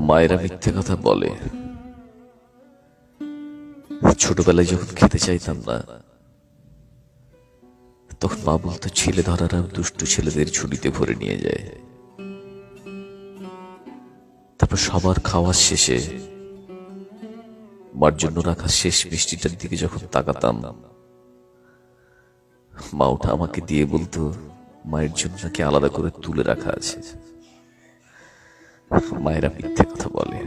মায়েরা মিথ্যে কথা বলে। ছোটবেলায় যখন খেতে চাইতাম না, তখন মা বলতো ছেলে ধরারা দুষ্টু ছেলেদের ঝুড়িতে ভরে নিয়ে যায়। তারপর সবার খাওয়ার শেষে মার জন্য রাখা শেষ মিষ্টিটার দিকে যখন তাকাতাম, মা ওটা আমাকে দিয়ে বলতো মায়ের জন্য নাকি আলাদা করে তুলে রাখা আছে। মায়েরা মিথ্যে কথা বলে।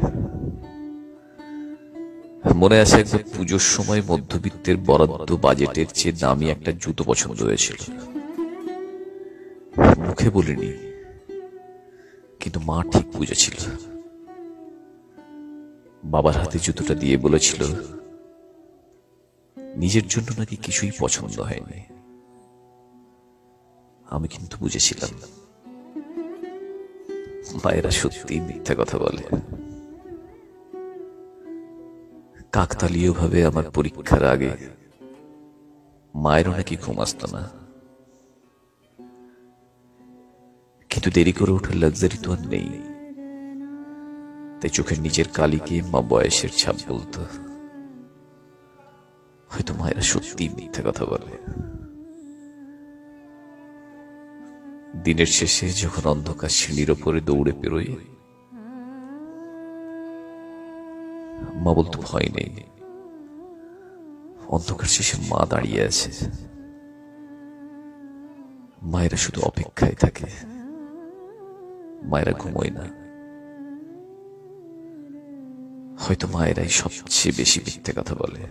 মনে আছে একবার পুজোর সময় মধ্যবিত্তের বরাদ্দ বাজেটের চেয়ে দামি একটা জুতো পছন্দ হয়েছিল। মুখে বলিনি, কিন্তু মা ঠিক বুঝেছিল। বাবার হাতে জুতোটা দিয়ে বলেছিল নিজের জন্য নাকি কিছুই পছন্দ হয়নি। আমি কিন্তু বুঝেছিলাম মায়েরা সত্যি মিথ্যা কথা বলে। কাকতালীয় ভাবে আমার পরীক্ষার আগে মায়েরও নাকি ঘুম আসতো না, কিন্তু দেরি করে ওঠার লাক্সারি তো আর নেই। তাই চোখের নিজের কালিকে মা বয়সের ছাপ বলতো। হয়তো মায়েরা সত্যি মিথ্যা কথা বলে। দিনের শেষে যখন অন্ধকার সিঁড়ির ওপরে দৌড়ে পেরোই, মা বলতো ভয় নেই, অন্ধকার শেষে মা দাঁড়িয়ে আছে। মায়েরা শুধু অপেক্ষায় থাকে, মায়েরা ঘুমোয় না। হয়তো মায়েরাই সবচেয়ে বেশি মিথ্যে কথা বলে।